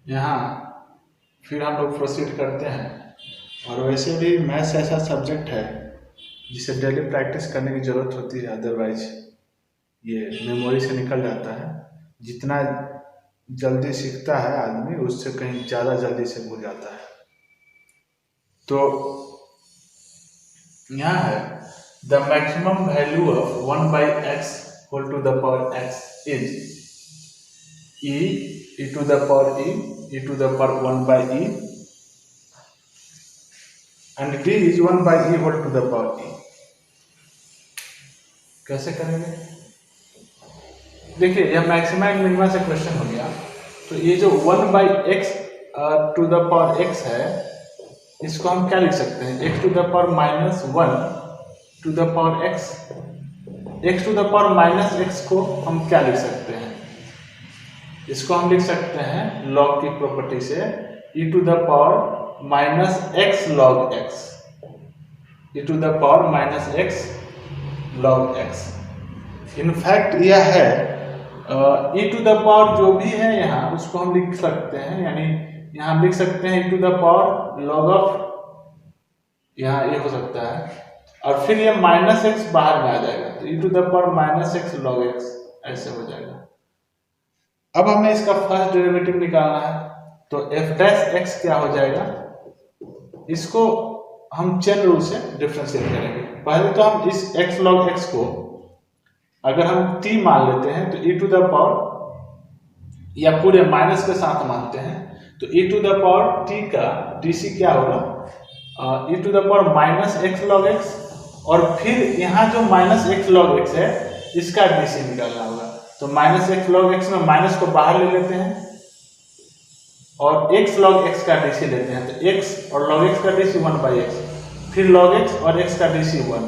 यहाँ फिर हम लोग प्रोसीड करते हैं। और वैसे भी मैथ्स ऐसा सब्जेक्ट है जिसे डेली प्रैक्टिस करने की ज़रूरत होती है, अदरवाइज ये मेमोरी से निकल जाता है। जितना जल्दी सीखता है आदमी उससे कहीं ज़्यादा जल्दी से भूल जाता है। तो यहाँ है the maximum value of 1/x whole to the power x is e to the power e to the power 1/e and d is 1/e whole to the power e। कैसे करेंगे? देखिए यह मैक्सिमा एंड मिनिमा से question हो गया। तो ये जो 1/x to the power x है, इसको हम क्या लिख सकते हैं? x to the power -1 to the power x। x to the power -x को हम क्या लिख सकते हैं? इसको हम लिख सकते हैं log की प्रॉपर्टी से e to the power -x log x, e to the power -x log x। In fact यह है e टू द पावर जो भी है यहाँ उसको हम लिख सकते हैं, यानी यहाँ हम लिख सकते हैं e to the power log of, यहाँ ये हो सकता है और फिर ये -x बाहर में आ जाएगा तो e to the power -x log x ऐसे हो जाएगा। अब हमें इसका फर्स्ट डेरिवेटिव निकालना है तो f' क्या हो जाएगा? इसको हम चेन रूल से डिफरेंशिएट करेंगे। पहले तो हम इस x log x को अगर हम t मान लेते हैं तो e टू द पावर या पूरे माइनस के साथ मानते हैं तो e to the power t का dc क्या होगा? e to the power -x log x और फिर यहाँ जो -x log x है इसका dc निकालना होगा। तो -x log x में माइनस को बाहर ले लेते हैं और x log x का dc लेते हैं तो x और log x का dc 1/x, फिर log x और x का dc 1,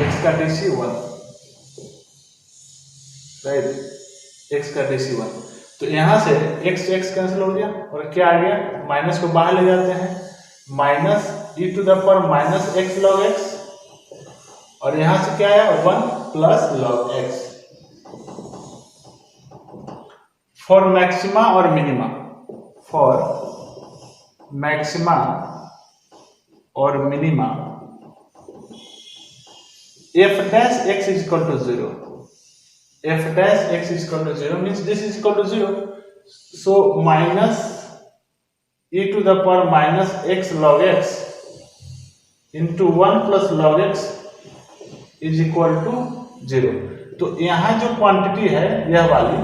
x का dc 1, राइट, x का dc 1। तो यहाँ से x कैंसिल हो गया और क्या आ गया? माइनस को बाहर ले जाते हैं, minus e to the power -x log x और यहाँ से क्या आया? 1 plus log x। For maxima और मिनिमा, फॉर मैक्सिमा और minima f' is equal to 0, f' is equal to 0 means this is equal to 0, so minus e to the power -x log x into 1 plus log x is equal to 0। तो यहाँ जो quantity है यह वाली,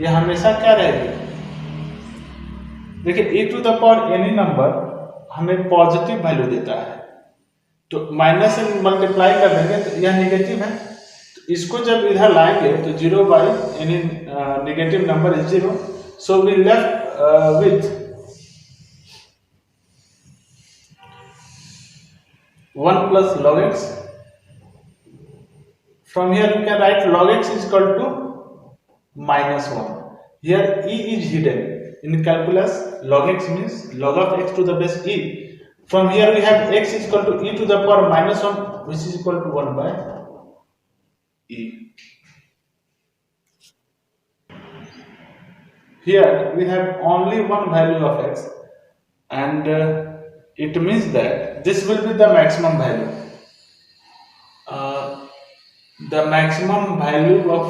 यह हमेशा क्या रहेगी? देखिए e to the power any number हमें पॉजिटिव वैल्यू देता है तो माइनस से मल्टीप्लाई कर देंगे तो यह नेगेटिव है, तो इसको जब इधर लाएंगे तो 0/any negative number is 0, so we left with 1 plus log x। From here you can write log x is equal to -1। Here e is hidden in calculus, log x means log of x to the base e। From here we have x is equal to e to the power -1 which is equal to 1/e। Here we have only one value of x and it means that this will be the maximum value, the maximum value of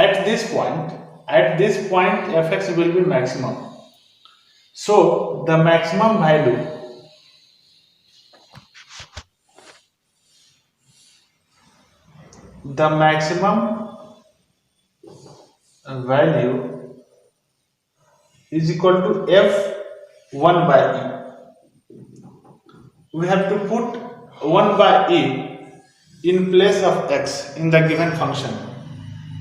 at this point fx will be maximum, so the maximum value is equal to f 1/e। we have to put 1/e in place of x in the given function,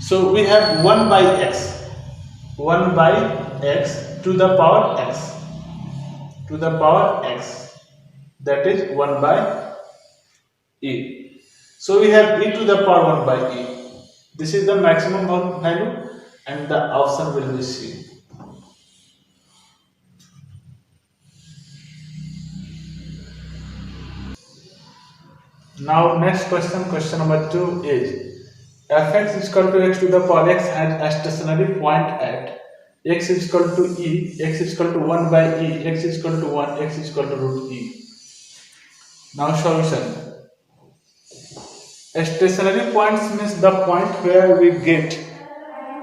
so we have 1/x to the power x that is 1/e, so we have e to the power 1/e। this is the maximum value and the option will be C। Now next question number 2 is fx is equal to x to the power x has a stationary point at x is equal to e, x is equal to 1 by e, x is equal to 1, x is equal to root e. Now solution. Stationary points means the point where we get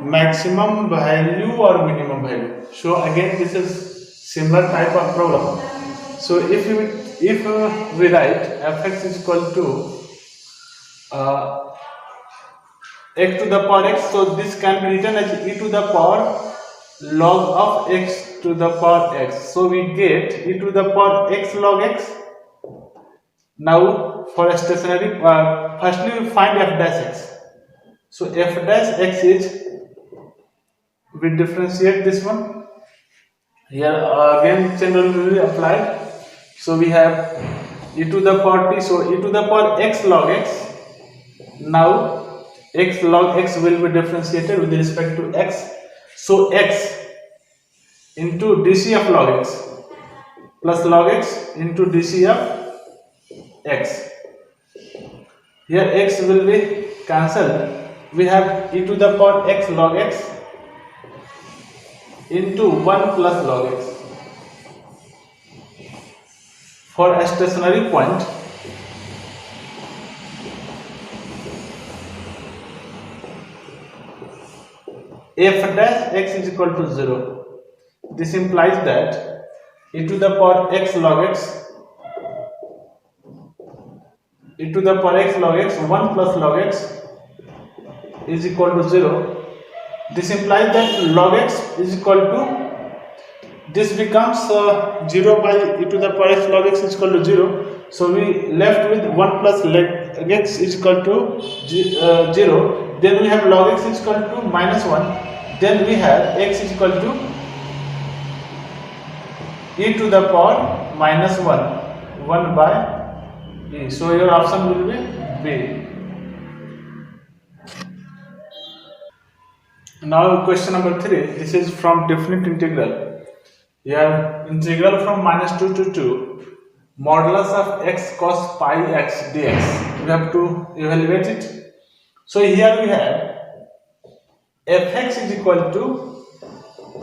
maximum value or minimum value. So again this is similar type of problem. So if we write fx is equal to x to the power x, so this can be written as e to the power log of x to the power x. So we get e to the power x log x. Now for a stationary, firstly we find f dash x. So f dash x is, we differentiate this one. Here again chain rule will be applied. So we have e to the power t. So e to the power x log x. Now x log x will be differentiated with respect to x. So x into dc of log x plus log x into dc of x. Here x will be cancelled. We have e to the power x log x into 1 plus log x. For a stationary point, f dash x is equal to 0. This implies that e to the power x log x, e to the power x log x 1 plus log x is equal to 0. This implies that log x is equal to, this becomes 0 by e to the power x log x is equal to 0. So we left with 1 plus log x is equal to 0. Then we have log x is equal to minus 1. Then we have x is equal to e to the power minus 1 by e. So your option will be B. Now question number 3. This is from definite integral. Here integral from minus 2 to 2 modulus of x cos pi x dx. We have to evaluate it. So here we have fx is equal to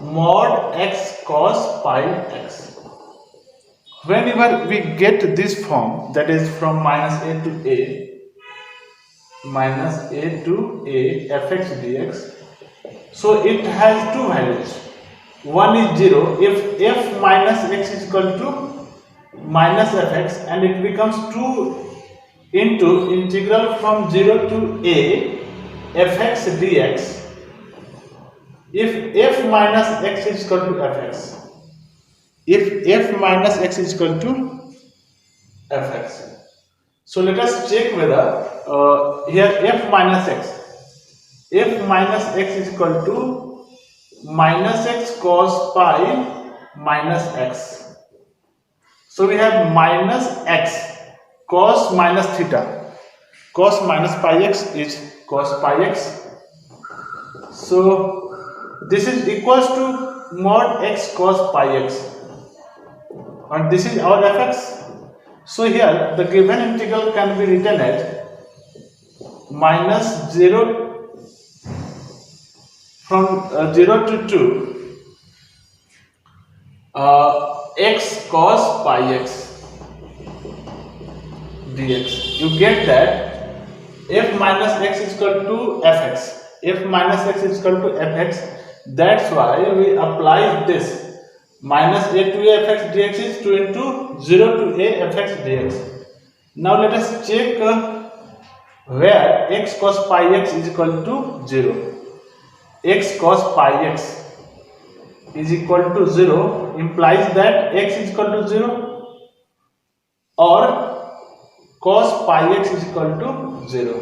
mod x cos pi x. Whenever we get this form, that is from minus a to a fx dx, so it has two values. One is 0 if f minus x is equal to minus fx, and it becomes 2 into integral from 0 to a fx dx if f minus x is equal to fx. If f minus x is equal to fx. So let us check whether here f minus x is equal to minus x cos pi minus x. So we have minus x cos minus theta. Cos minus pi x is cos pi x. So this is equals to mod x cos pi x. And this is our fx. So here the given integral can be written as minus 0 from 0 to 2 x cos pi x dx. You get that f minus x is equal to fx. F minus x is equal to fx. That's why we apply this. Minus a to a fx dx is 2 into 0 to a fx dx. Now let us check where x cos pi x is equal to 0. X cos pi x is equal to 0 implies that x is equal to 0 or cos pi x is equal to 0.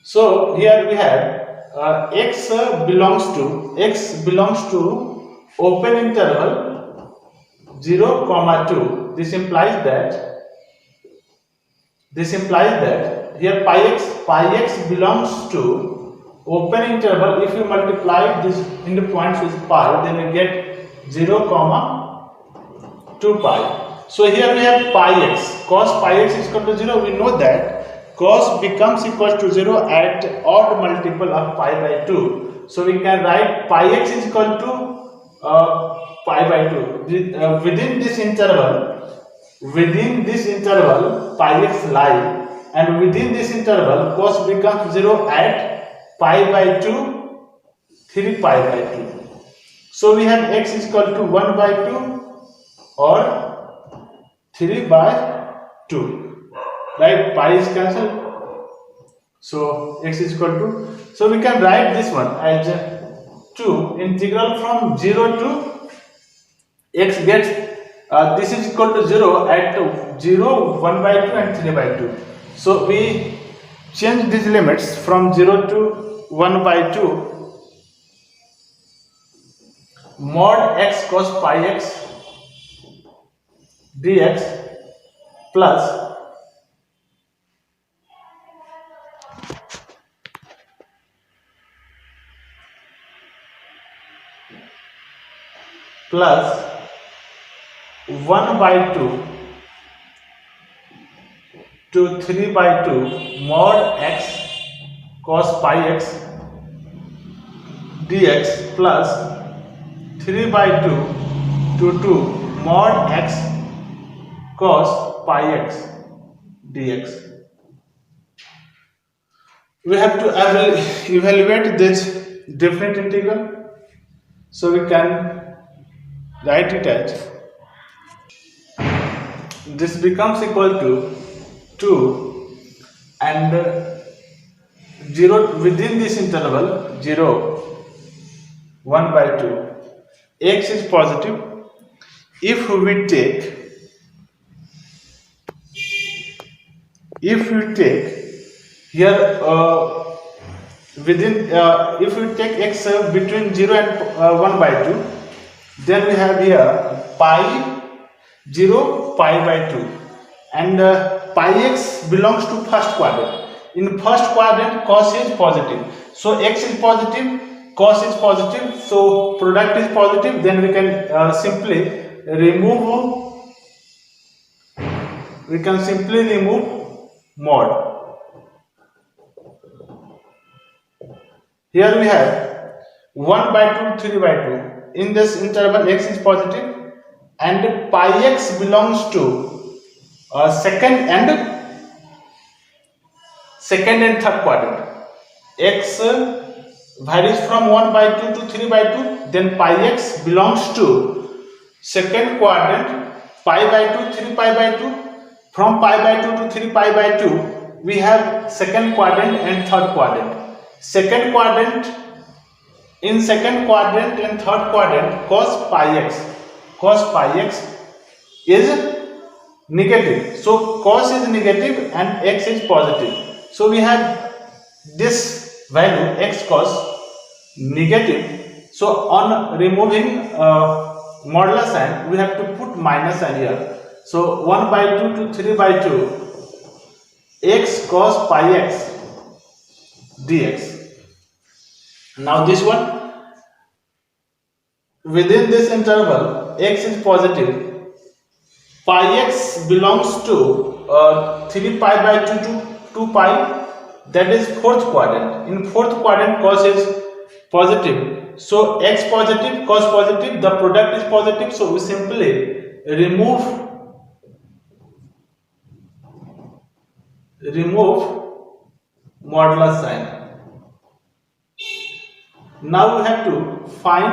So here we have x belongs to open interval 0 comma 2. This implies that here pi x belongs to open interval. If you multiply this into points with pi, then you get 0 comma 2 pi. So here we have pi x. Cos pi x is equal to 0. We know that cos becomes equal to 0 at odd multiple of pi by 2. So we can write pi x is equal to pi by 2. Within this interval pi x lie, and within this interval cos becomes 0 at pi by 2, 3 pi by 2. So we have x is equal to 1 by 2 or 3 by 2, right? Pi is cancelled, so x is equal to, so we can write this one as 2 integral from 0 to x gets this is equal to 0 at 0, 1 by 2 and 3 by 2. So we change these limits from 0 to 1 by 2. Mod x cos pi x dx plus plus 1 by 2 to 3 by 2 mod x cos pi x dx plus 3 by 2 to 2 mod x cos pi x dx. We have to evaluate this definite integral, so we can write it as this becomes equal to 2 and 0 within this interval 0, 1 by 2. X is positive. If we take here within if we take x between 0 and 1 by 2, then we have here pi 0 pi by 2, and pi x belongs to first quadrant. In first quadrant cos is positive, so x is positive, cos is positive, so product is positive. Then we can simply remove mod. Here we have 1 by 2, 3 by 2. In this interval x is positive and pi x belongs to second and third quadrant. X varies from 1 by 2 to 3 by 2, then pi x belongs to second quadrant, pi by 2, 3 pi by 2. From pi by 2 to 3 pi by 2, we have second quadrant and third quadrant. In second quadrant and third quadrant, cos pi x is negative. So cos is negative and x is positive. So we have this value x cos negative. So on removing modular sign, we have to put minus sign here. So 1 by 2 to 3 by 2 x cos pi x dx. Now this one, within this interval x is positive, pi x belongs to 3 pi by 2 to 2 pi, that is fourth quadrant. In fourth quadrant cos is positive, so x positive, cos positive, the product is positive, so we simply remove modular sign. Now we have to find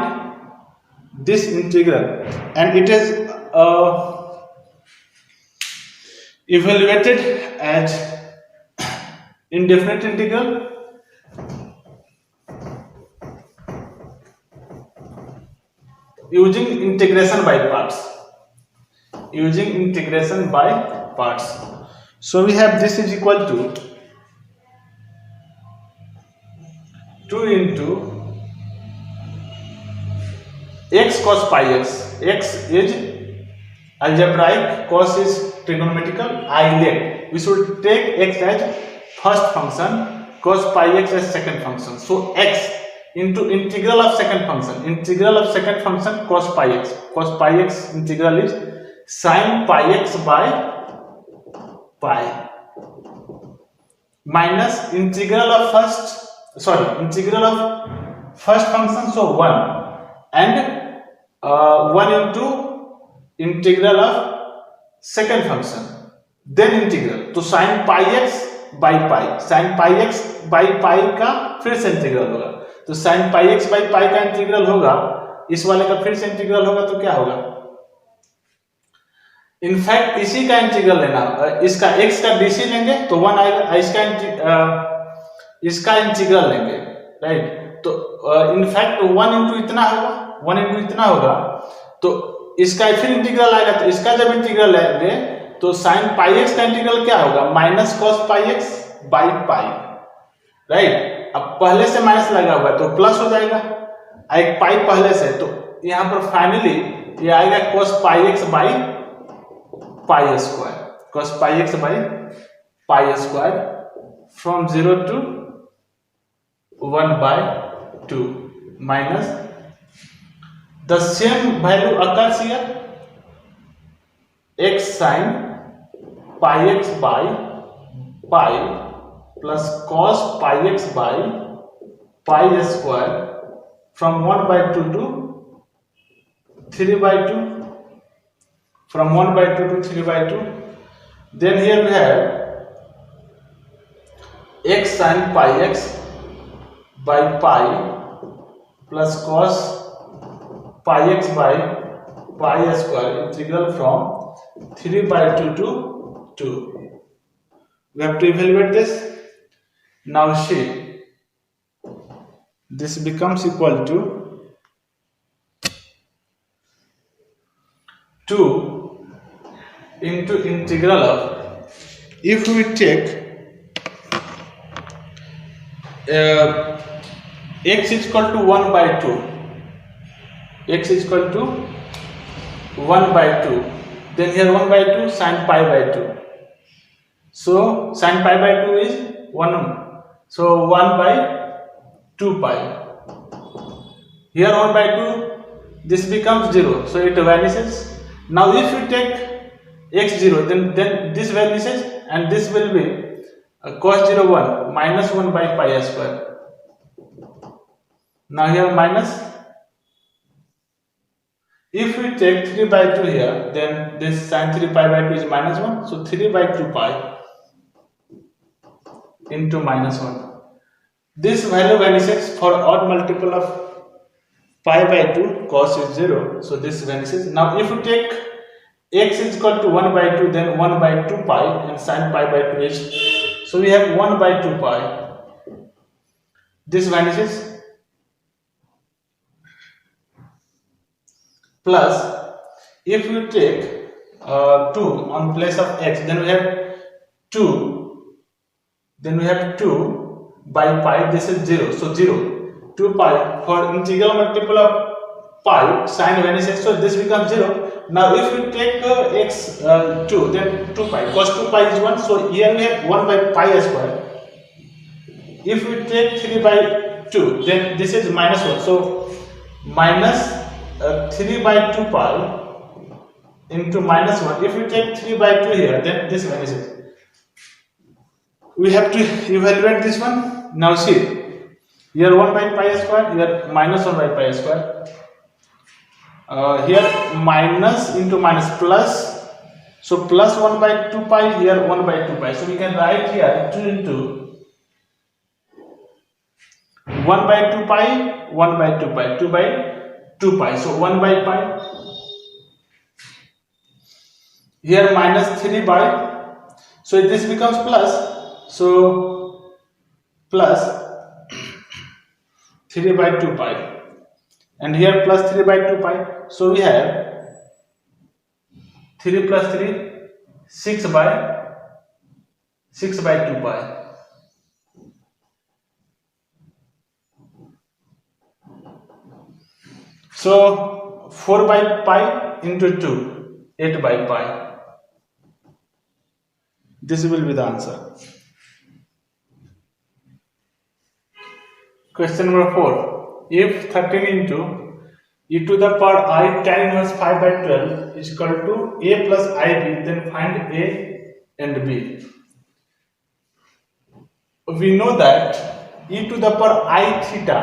this integral, and it is evaluated as indefinite integral using integration by parts. So we have this is equal to 2 into x cos pi x. X is algebraic, cos is trigonometrical, islet. We should take x as first function, cos pi x as second function. So x into integral of second function cos pi x. Cos pi x integral is sin pi x by pi minus integral of first function, so 1, and 1 into integral of second function, then integral, तो sin pi x by pi, sin pi x by pi का फिर से integral होगा, तो sin pi x by pi का integral होगा, इस वाले का फिर से इंटीग्रल होगा, तो क्या होगा, इनफैक्ट इसी का इंटीग्रल लेना, इसका x का dc लेंगे तो 1 आएगा, इसका इंटीग्रल लेंगे, राइट, तो इनफैक्ट 1 इंटू इतना होगा, 1 इंटू इतना होगा, तो इसका फिर इंटीग्रल आएगा, तो इसका जब इंटीग्रल लेंगे तो sin pi x का इंटीग्रल क्या होगा, minus cos pi x by pi, right, अब पहले से माइनस लगा हुआ है तो प्लस हो जाएगा, एक पाई पहले से, तो यहां पर फाइनली ये आएगा cos pi x by pi square, cos pi x by pi square from 0 to 1 by 2 minus the same value occurs here, x sin pi x by pi plus cos pi x by pi square from 1 by 2 to 3 by 2, from 1 by 2 to 3 by 2. Then here we have x sin pi x by pi plus cos pi x by pi square integral from 3 by 2 to 2. We have to evaluate this. Now see, this becomes equal to 2 into integral of, if we take x is equal to 1 by 2, x is equal to 1 by 2, then here 1 by 2 sin pi by 2, so sin pi by 2 is 1, so 1 by 2 pi, here 1 by 2, this becomes 0, so it vanishes. Now if you take x0, then this vanishes and this will be cos 0 1 minus 1 by pi square. Now here minus, if we take 3 by 2 here, then this sin 3 pi by 2 is minus 1, so 3 by 2 pi into minus 1. This value vanishes for odd multiple of pi by 2, cos is 0, so this vanishes. Now if you take x is equal to 1 by 2, then 1 by 2 pi and sin pi by 2 is, so we have 1 by 2 pi, this vanishes, plus if you take 2 on place of x, then we have 2, then we have 2 by pi, this is 0, so 0, 2 pi, for integral multiple of pi, sin vanishes, so this becomes 0. Now if you take x 2, then 2 pi, cos 2 pi is 1, so here we have 1 by pi square. If we take 3 by 2, then this is minus 1, so minus 3 by 2 pi into minus 1. If we take 3 by 2 here, then this vanishes. We have to evaluate this one. Now see, here 1 by pi square, here minus 1 by pi square, here minus into minus plus, so plus 1 by 2 pi, here 1 by 2 pi, so we can write here 2 into 1 by 2 pi, 1 by 2 pi, 2 by 2 pi, so 1 by pi, here minus 3 by, so this becomes plus, so plus 3 by 2 pi, and here plus 3 by 2 pi, so we have 3 plus 3, 6 by 2 pi. So 4 by pi into 2, 8 by pi. This will be the answer. Question number 4. If 13 into e to the power I tan inverse 5 by 12 is equal to a plus ib, then find a and b. We know that e to the power I theta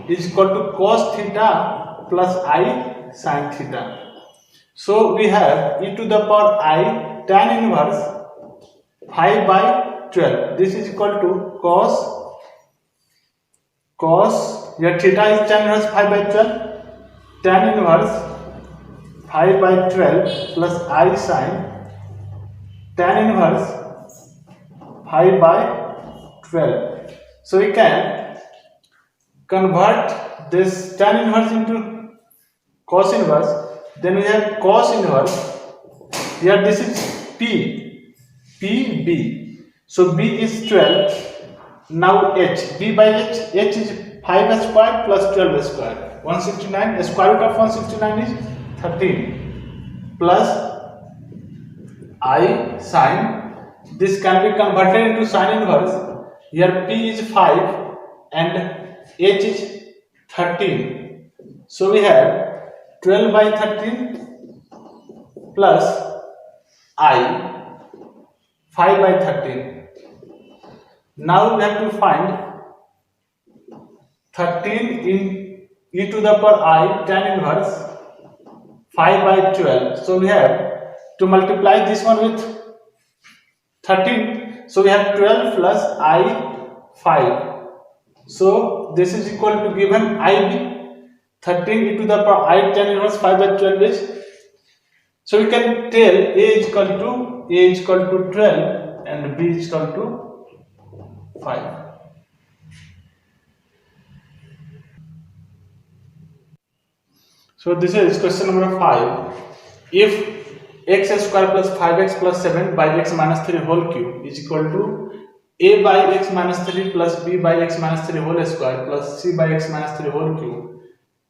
is equal to cos theta plus I sin theta. So we have e to the power I tan inverse 5 by 12. This is equal to cos here theta is tan inverse 5 by 12, tan inverse 5 by 12 plus I sin tan inverse 5 by 12. So we can convert this tan inverse into cos inverse. Then we have cos inverse. Here this is B. So B is 12. Now H. B by H. H is 5 square plus 12 square. 169. Square root of 169 is 13. Plus I sin. This can be converted into sin inverse. Here P is 5 and H is 13. So we have 12 by 13 plus I 5 by 13. Now we have to find 13 in e to the power I tan inverse 5 by 12. So we have to multiply this one with 13. So we have 12 plus I 5. So this is equal to given IB 13 e to the power I tan inverse 5 by 12 is. So we can tell A is equal to 12 and B is equal to 5. So this is question number 5. If x square plus 5x plus 7 by x minus 3 whole cube is equal to a by x minus 3 plus b by x minus 3 whole square plus c by x minus 3 whole cube,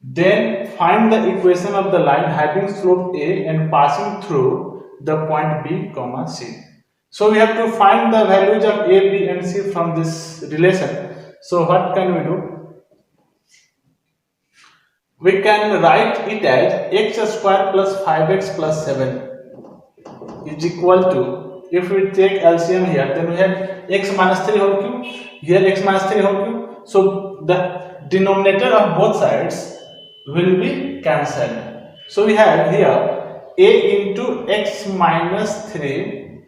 then find the equation of the line having slope a and passing through the point b comma c. So we have to find the values of a, b and c from this relation. So what can we do? We can write it as x square plus 5x plus 7 is equal to, if we take LCM here, then we have x minus 3 whole cube, here x minus 3 whole cube. So the denominator of both sides will be cancelled. So we have here a into x minus 3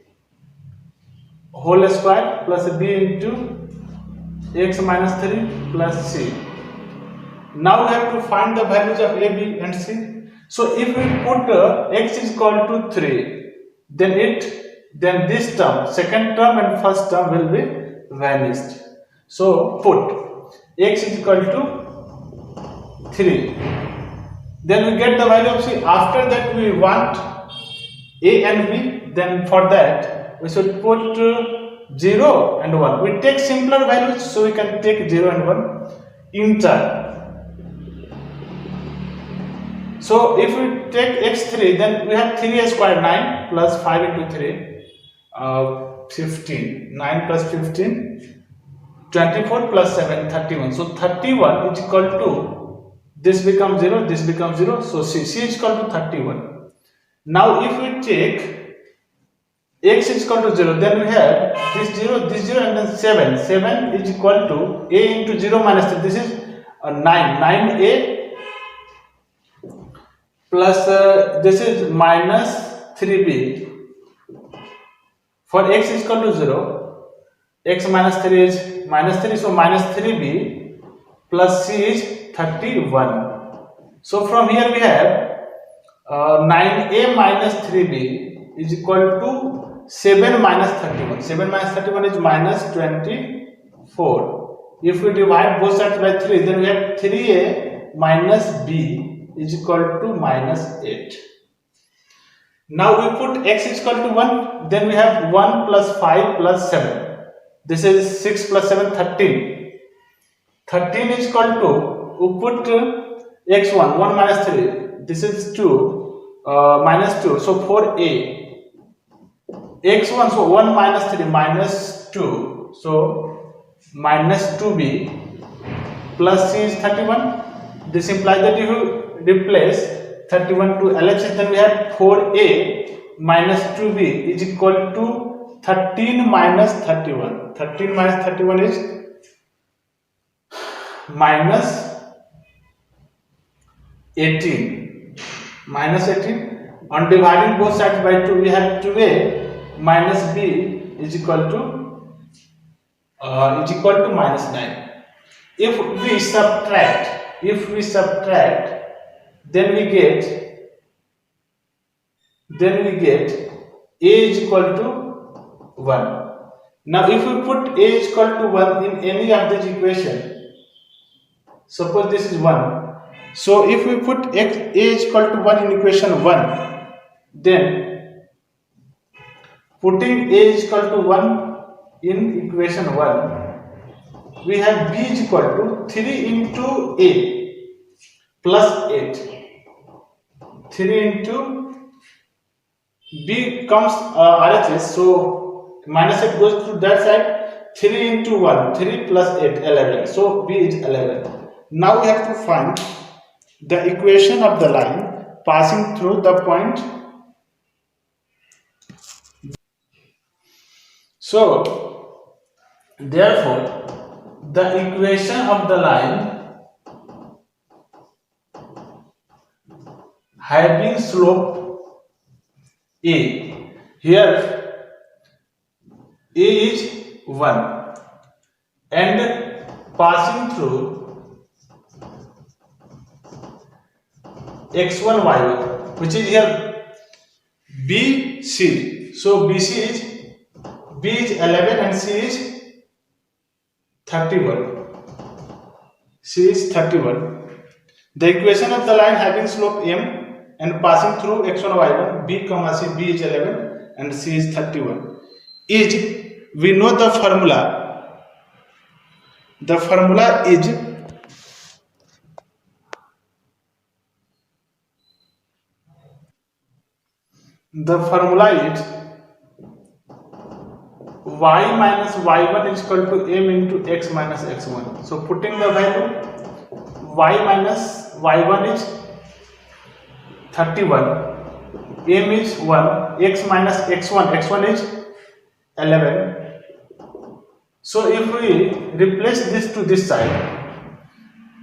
whole square plus b into x minus 3 plus c. Now we have to find the values of a, b and c. So if we put x is equal to 3, then this term, second term and first term will be vanished. So put x is equal to 3. Then we get the value of c. After that we want a and b. Then for that we should put 0 and 1. We take simpler values, so we can take 0 and 1 in turn. So if we take x3, then we have 3 square 9 plus 5 into 3, 15. 9 plus 15, 24 plus 7, 31. So 31 is equal to, this becomes 0, this becomes 0. So c is equal to 31. Now if we take x is equal to 0, then we have this 0 and then 7. 7 is equal to a into 0 minus 3. This is 9. 9a plus this is minus 3b. For x is equal to 0, x minus 3 is minus 3, so minus 3b plus c is 31. So from here we have 9a minus 3b is equal to 7 minus 31. 7 minus 31 is minus 24. If we divide both sides by 3, then we have 3a minus b is equal to minus 8. Now we put x is equal to 1, then we have 1 plus 5 plus 7. This is 6 plus 7, 13. 13 is equal to, we put x1, 1 minus 3, this is 2, minus 2, so 4a. x1, so 1 minus 3, minus 2, so minus 2b plus c is 31. This implies that if you replace 31 to LHS, then we have 4a minus 2b is equal to 13 minus 31. 13 minus 31 is minus 18 minus 18. On dividing both sides by 2, we have 2a minus b is equal to minus 9. If we subtract, then we get a is equal to 1. Now if we put a is equal to 1 in any of this equation, suppose this is 1. So if we put a is equal to 1 in equation 1, then putting a is equal to 1 in equation 1, we have b is equal to 3 into a plus 8. 3 into b comes RHS, so minus 8 goes to that side. 3 into 1, 3 plus 8, 11. So b is 11. Now we have to find the equation of the line passing through the point. So therefore the equation of the line having slope a, here a is 1 and passing through x1 y1, which is here BC. So BC is B is 11 and C is 31. C is 31. The equation of the line having slope m and passing through x1 y1, b comma c, b is 11 and c is 31 is, we know the formula. The formula is y minus y1 is equal to m into x minus x1. So putting the value, y minus y1 is 31, m is 1, x minus x1 is 11. So if we replace this to this side,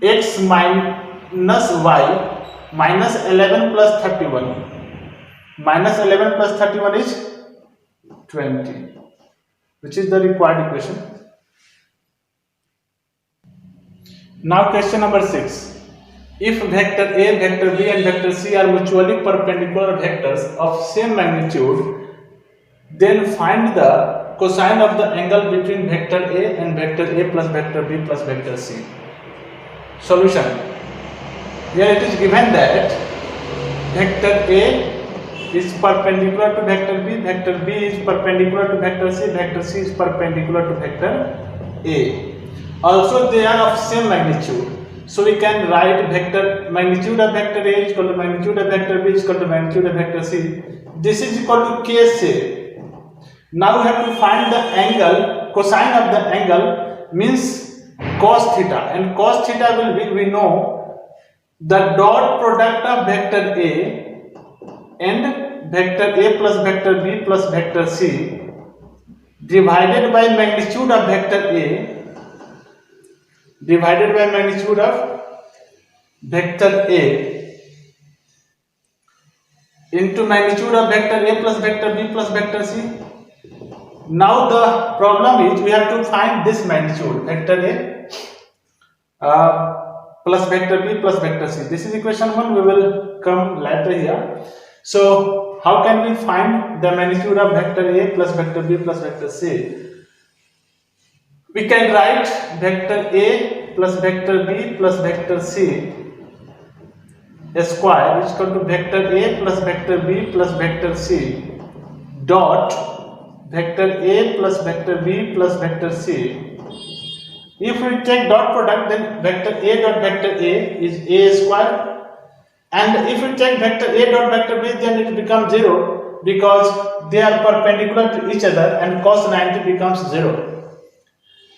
x minus y minus 11 plus 31, minus 11 plus 31 is 20, which is the required equation. Now question number 6. If vector A, vector B and vector C are mutually perpendicular vectors of same magnitude, then find the cosine of the angle between vector A and vector A plus vector B plus vector C. Solution. Here it is given that vector A is perpendicular to vector B is perpendicular to vector C is perpendicular to vector A. Also they are of same magnitude. So we can write vector magnitude of vector A is equal to magnitude of vector B is equal to magnitude of vector C. This is equal to K shape. Now we have to find the angle, cosine of the angle means cos theta, and cos theta will be, we know, the dot product of vector A and vector A plus vector B plus vector C divided by magnitude of vector A divided by magnitude of vector A into magnitude of vector A plus vector B plus vector C. Now the problem is we have to find this magnitude, vector A plus vector B plus vector C. This is equation 1, we will come later here. So how can we find the magnitude of vector A plus vector B plus vector C? We can write vector A plus vector B plus vector C square is equal to vector A plus vector B plus vector C dot vector A plus vector B plus vector C. If we take dot product, then vector A dot vector A is A square, and if we take vector A dot vector B, then it becomes 0 because they are perpendicular to each other and cos 90 becomes 0.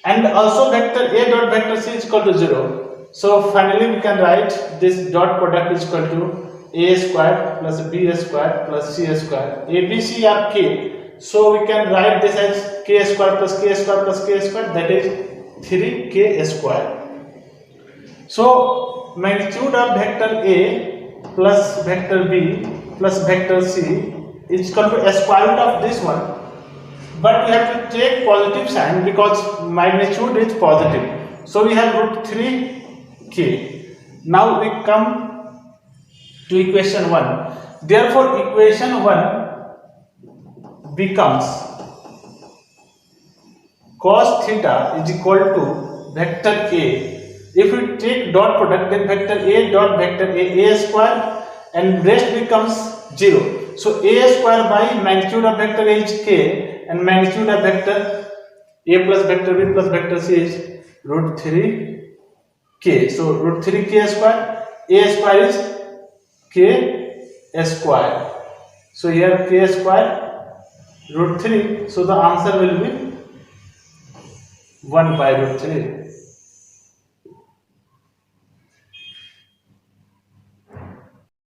And also vector A dot vector C is equal to 0. So finally we can write this dot product is equal to A square plus B square plus C square. A, B, C are K. So we can write this as K square plus K square plus K square, that is 3K square. So magnitude of vector A plus vector B plus vector C is equal to square root of this one, but we have to take positive sign because magnitude is positive, so we have root 3k. Now we come to equation 1. Therefore equation 1 becomes cos theta is equal to vector A. If we take dot product, then vector A dot vector A square, and rest becomes 0. So A square by magnitude of vector A is k, and magnitude of vector A plus vector B plus vector C is root 3k. So root 3k square, A square is k square. So here k square root 3. So the answer will be 1 by root 3.